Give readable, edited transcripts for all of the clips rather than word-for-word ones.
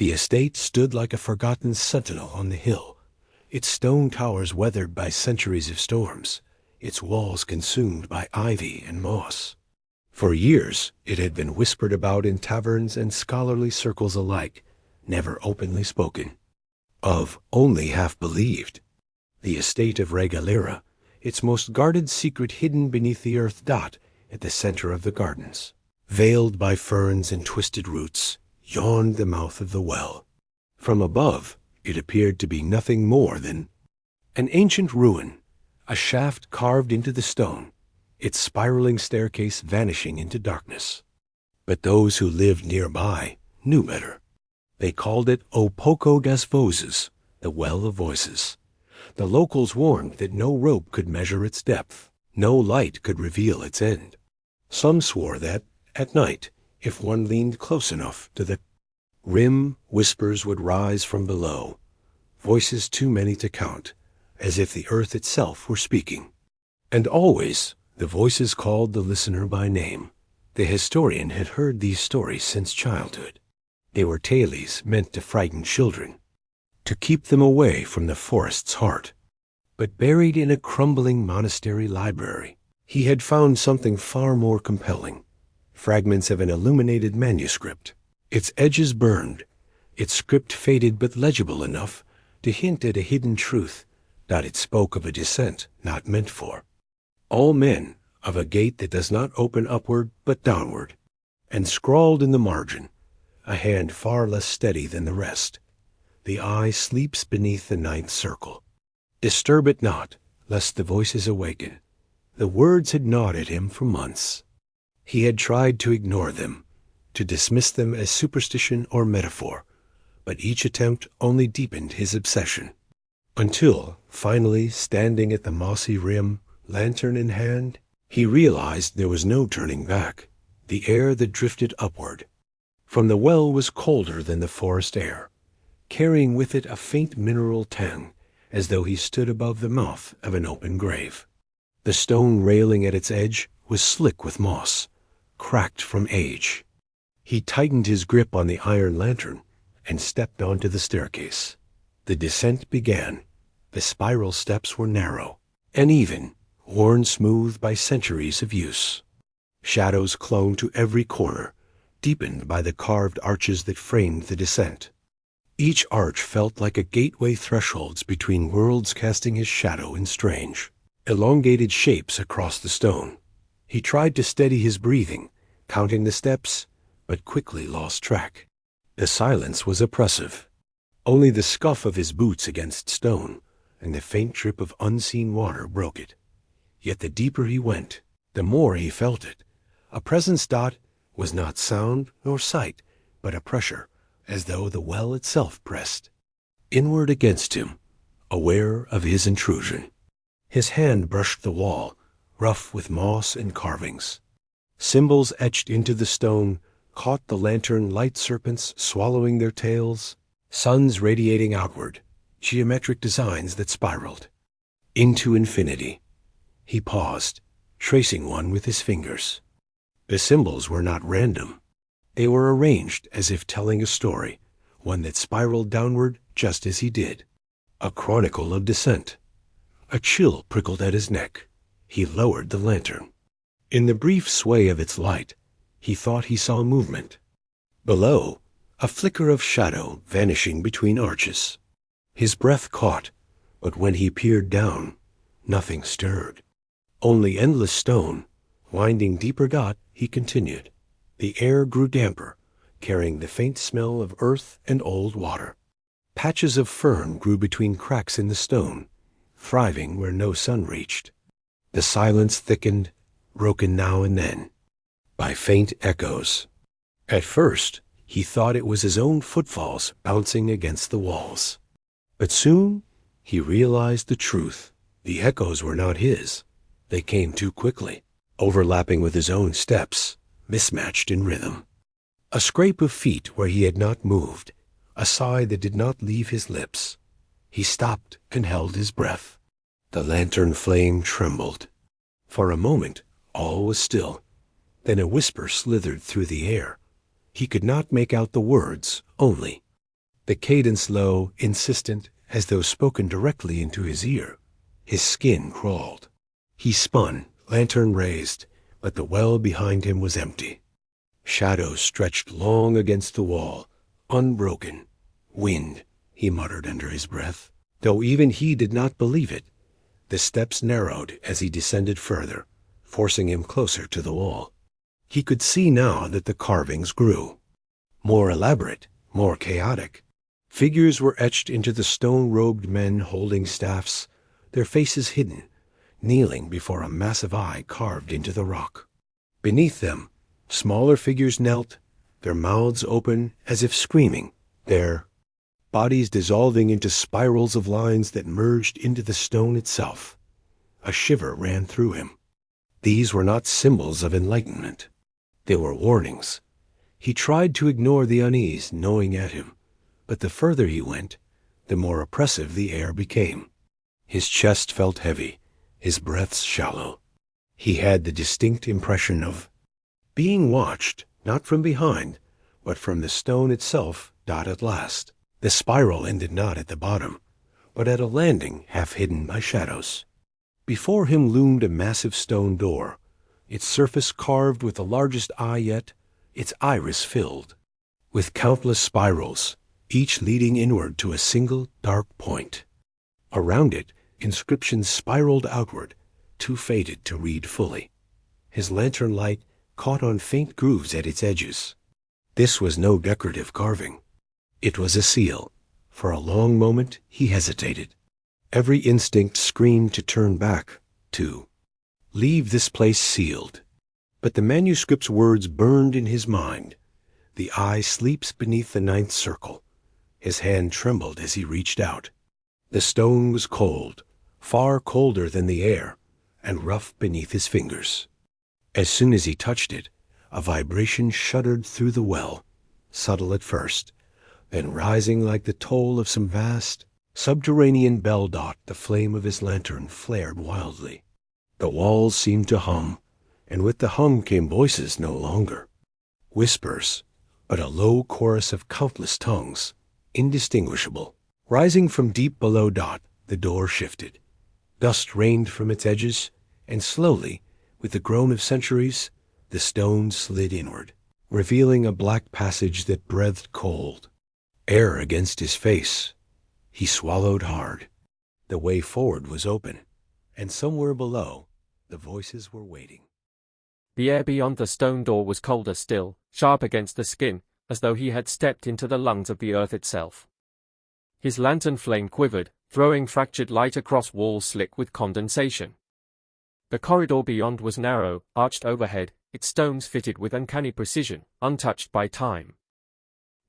The estate stood like a forgotten sentinel on the hill, its stone towers weathered by centuries of storms, its walls consumed by ivy and moss. For years it had been whispered about in taverns and scholarly circles alike, never openly spoken of, only half believed. The estate of Regalera, its most guarded secret hidden beneath the earth dot at the center of the gardens. Veiled by ferns and twisted roots, yawned the mouth of the well. From above, it appeared to be nothing more than an ancient ruin, a shaft carved into the stone, its spiraling staircase vanishing into darkness. But those who lived nearby knew better. They called it O Poco das Vozes, the Well of Voices. The locals warned that no rope could measure its depth, no light could reveal its end. Some swore that, at night, if one leaned close enough to the rim, whispers would rise from below, voices too many to count, as if the earth itself were speaking. And always the voices called the listener by name. The historian had heard these stories since childhood. They were tales meant to frighten children, to keep them away from the forest's heart. But buried in a crumbling monastery library, he had found something far more compelling. Fragments of an illuminated manuscript, its edges burned, its script faded but legible enough to hint at a hidden truth that it spoke of a descent not meant for all men, of a gate that does not open upward but downward, and scrawled in the margin, a hand far less steady than the rest. The eye sleeps beneath the ninth circle. Disturb it not, lest the voices awaken. The words had gnawed at him for months. He had tried to ignore them, to dismiss them as superstition or metaphor, but each attempt only deepened his obsession. Until, finally, standing at the mossy rim, lantern in hand, he realized there was no turning back. The air that drifted upward from the well was colder than the forest air, carrying with it a faint mineral tang, as though he stood above the mouth of an open grave. The stone railing at its edge was slick with moss, cracked from age. He tightened his grip on the iron lantern and stepped onto the staircase. The descent began. The spiral steps were narrow, uneven, worn smooth by centuries of use. Shadows clung to every corner, deepened by the carved arches that framed the descent. Each arch felt like a gateway thresholds between worlds, casting his shadow in strange, elongated shapes across the stone. He tried to steady his breathing, counting the steps, but quickly lost track. The silence was oppressive. Only the scuff of his boots against stone and the faint drip of unseen water broke it. Yet the deeper he went, the more he felt it. A presence that was not sound nor sight, but a pressure, as though the well itself pressed inward against him, aware of his intrusion. His hand brushed the wall, rough with moss and carvings. Symbols etched into the stone caught the lantern, light serpents swallowing their tails, suns radiating outward, geometric designs that spiraled into infinity. He paused, tracing one with his fingers. The symbols were not random. They were arranged as if telling a story, one that spiraled downward just as he did. A chronicle of descent. A chill prickled at his neck. He lowered the lantern. In the brief sway of its light, he thought he saw movement. Below, a flicker of shadow vanishing between arches. His breath caught, but when he peered down, nothing stirred. Only endless stone, winding deeper. He continued. The air grew damper, carrying the faint smell of earth and old water. Patches of fern grew between cracks in the stone, thriving where no sun reached. The silence thickened, broken now and then by faint echoes. At first, he thought it was his own footfalls bouncing against the walls. But soon, he realized the truth. The echoes were not his. They came too quickly, overlapping with his own steps, mismatched in rhythm. A scrape of feet where he had not moved, a sigh that did not leave his lips. He stopped and held his breath. The lantern flame trembled. For a moment, all was still. Then a whisper slithered through the air. He could not make out the words, only the cadence low, insistent, as though spoken directly into his ear. His skin crawled. He spun, lantern raised, but the well behind him was empty. Shadows stretched long against the wall, unbroken. Wind, he muttered under his breath, though even he did not believe it. The steps narrowed as he descended further, forcing him closer to the wall. He could see now that the carvings grew. More elaborate, more chaotic. Figures were etched into the stone-robed men holding staffs, their faces hidden, kneeling before a massive eye carved into the rock. Beneath them, smaller figures knelt, their mouths open as if screaming, their bodies dissolving into spirals of lines that merged into the stone itself. A shiver ran through him. These were not symbols of enlightenment. They were warnings. He tried to ignore the unease gnawing at him, but the further he went, the more oppressive the air became. His chest felt heavy, his breaths shallow. He had the distinct impression of being watched, not from behind, but from the stone itself. At last, the spiral ended not at the bottom, but at a landing half hidden by shadows. Before him loomed a massive stone door, its surface carved with the largest eye yet, its iris filled, with countless spirals, each leading inward to a single dark point. Around it, inscriptions spiraled outward, too faded to read fully. His lantern light caught on faint grooves at its edges. This was no decorative carving. It was a seal. For a long moment he hesitated. Every instinct screamed to turn back, to leave this place sealed. But the manuscript's words burned in his mind. The eye sleeps beneath the ninth circle. His hand trembled as he reached out. The stone was cold, far colder than the air, and rough beneath his fingers. As soon as he touched it, a vibration shuddered through the well, subtle at first, then rising like the toll of some vast, subterranean bell dot. The flame of his lantern flared wildly. The walls seemed to hum, and with the hum came voices no longer. Whispers, but a low chorus of countless tongues, indistinguishable. Rising from deep below. The door shifted. Dust rained from its edges, and slowly, with the groan of centuries, the stone slid inward, revealing a black passage that breathed cold. Air against his face. He swallowed hard. The way forward was open, and somewhere below, the voices were waiting. The air beyond the stone door was colder still, sharp against the skin, as though he had stepped into the lungs of the earth itself. His lantern flame quivered, throwing fractured light across walls slick with condensation. The corridor beyond was narrow, arched overhead, its stones fitted with uncanny precision, untouched by time.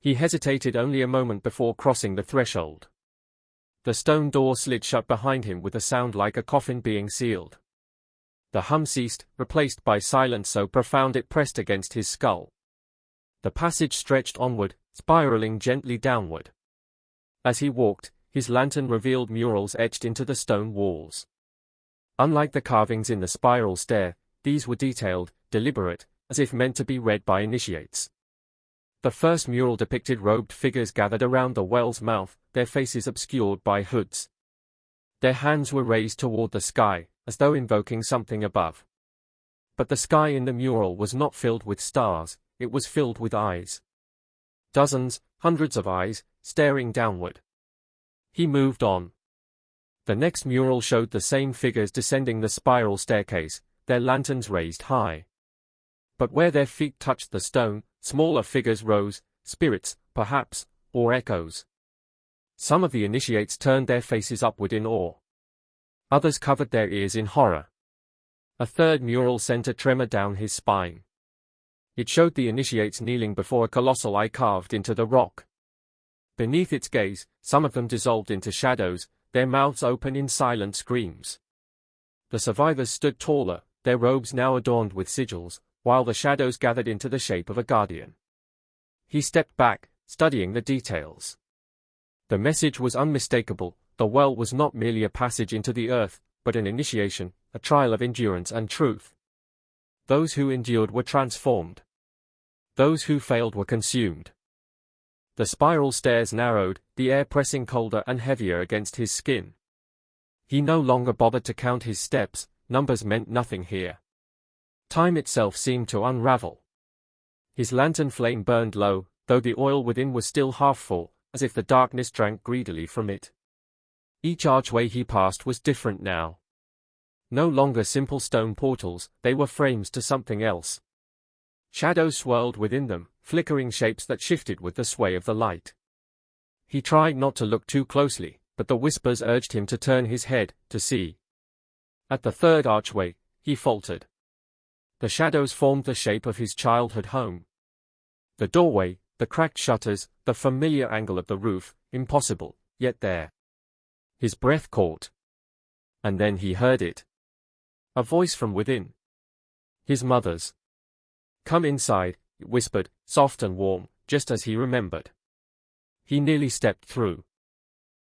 He hesitated only a moment before crossing the threshold. The stone door slid shut behind him with a sound like a coffin being sealed. The hum ceased, replaced by silence so profound it pressed against his skull. The passage stretched onward, spiraling gently downward. As he walked, his lantern revealed murals etched into the stone walls. Unlike the carvings in the spiral stair, these were detailed, deliberate, as if meant to be read by initiates. The first mural depicted robed figures gathered around the well's mouth, their faces obscured by hoods. Their hands were raised toward the sky, as though invoking something above. But the sky in the mural was not filled with stars, it was filled with eyes. Dozens, hundreds of eyes, staring downward. He moved on. The next mural showed the same figures descending the spiral staircase, their lanterns raised high. But where their feet touched the stone, smaller figures rose, spirits, perhaps, or echoes. Some of the initiates turned their faces upward in awe. Others covered their ears in horror. A third mural sent a tremor down his spine. It showed the initiates kneeling before a colossal eye carved into the rock. Beneath its gaze, some of them dissolved into shadows, their mouths open in silent screams. The survivors stood taller, their robes now adorned with sigils, while the shadows gathered into the shape of a guardian. He stepped back, studying the details. The message was unmistakable. The well was not merely a passage into the earth, but an initiation, a trial of endurance and truth. Those who endured were transformed. Those who failed were consumed. The spiral stairs narrowed, the air pressing colder and heavier against his skin. He no longer bothered to count his steps, numbers meant nothing here. Time itself seemed to unravel. His lantern flame burned low, though the oil within was still half full, as if the darkness drank greedily from it. Each archway he passed was different now. No longer simple stone portals, they were frames to something else. Shadows swirled within them, flickering shapes that shifted with the sway of the light. He tried not to look too closely, but the whispers urged him to turn his head, to see. At the third archway, he faltered. The shadows formed the shape of his childhood home. The doorway, the cracked shutters, the familiar angle of the roof, impossible, yet there. His breath caught. And then he heard it. A voice from within. His mother's. "Come inside," it whispered, soft and warm, just as he remembered. He nearly stepped through.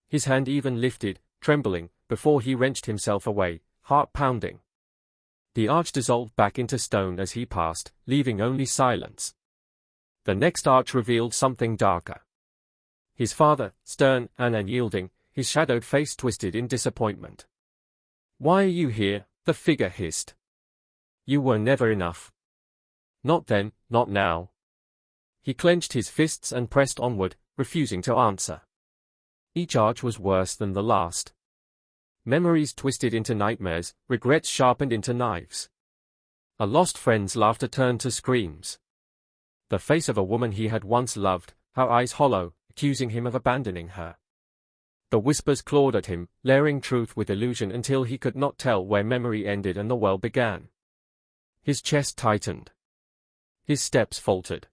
His hand even lifted, trembling, before he wrenched himself away, heart pounding. The arch dissolved back into stone as he passed, leaving only silence. The next arch revealed something darker. His father, stern and unyielding, his shadowed face twisted in disappointment. "Why are you here?" the figure hissed. "You were never enough." "Not then, not now." He clenched his fists and pressed onward, refusing to answer. Each arch was worse than the last. Memories twisted into nightmares, regrets sharpened into knives. A lost friend's laughter turned to screams. The face of a woman he had once loved, her eyes hollow, accusing him of abandoning her. The whispers clawed at him, layering truth with illusion until he could not tell where memory ended and the well began. His chest tightened. His steps faltered.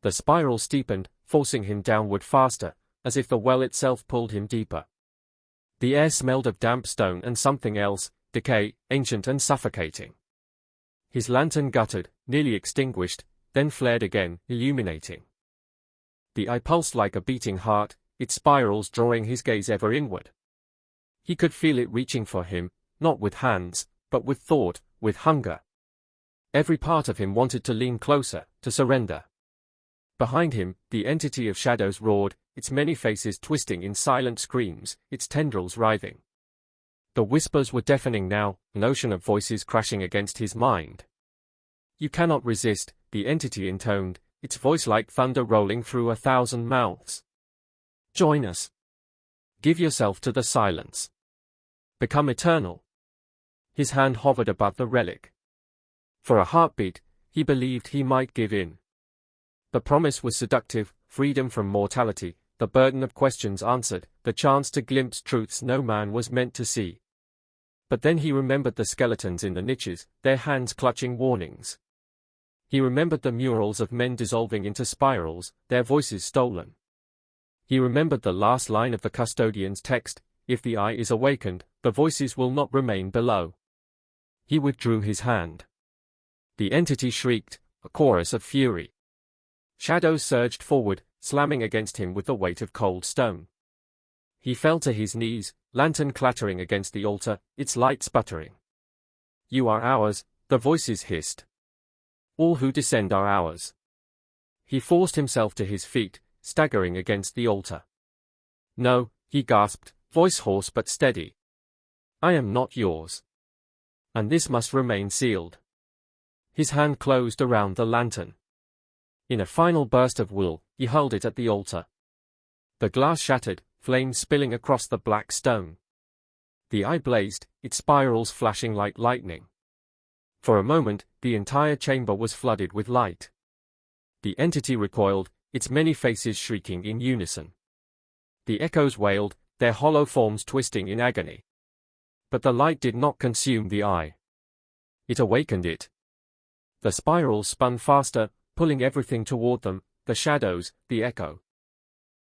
The spiral steepened, forcing him downward faster, as if the well itself pulled him deeper. The air smelled of damp stone and something else, decay, ancient and suffocating. His lantern guttered, nearly extinguished, then flared again, illuminating. The eye pulsed like a beating heart, its spirals drawing his gaze ever inward. He could feel it reaching for him, not with hands, but with thought, with hunger. Every part of him wanted to lean closer, to surrender. Behind him, the entity of shadows roared, its many faces twisting in silent screams, its tendrils writhing. The whispers were deafening now, an ocean of voices crashing against his mind. "You cannot resist," the entity intoned, its voice like thunder rolling through 1,000 mouths. "Join us. Give yourself to the silence. Become eternal." His hand hovered above the relic. For a heartbeat, he believed he might give in. The promise was seductive, freedom from mortality, the burden of questions answered, the chance to glimpse truths no man was meant to see. But then he remembered the skeletons in the niches, their hands clutching warnings. He remembered the murals of men dissolving into spirals, their voices stolen. He remembered the last line of the custodian's text, "If the eye is awakened, the voices will not remain below." He withdrew his hand. The entity shrieked, a chorus of fury. Shadows surged forward, slamming against him with the weight of cold stone. He fell to his knees, lantern clattering against the altar, its light sputtering. "You are ours," the voices hissed. "All who descend are ours." He forced himself to his feet, staggering against the altar. "No," he gasped, voice hoarse but steady. "I am not yours. And this must remain sealed." His hand closed around the lantern. In a final burst of will, he hurled it at the altar. The glass shattered, flames spilling across the black stone. The eye blazed, its spirals flashing like lightning. For a moment, the entire chamber was flooded with light. The entity recoiled, its many faces shrieking in unison. The echoes wailed, their hollow forms twisting in agony. But the light did not consume the eye. It awakened it. The spirals spun faster, pulling everything toward them, the shadows, the echo,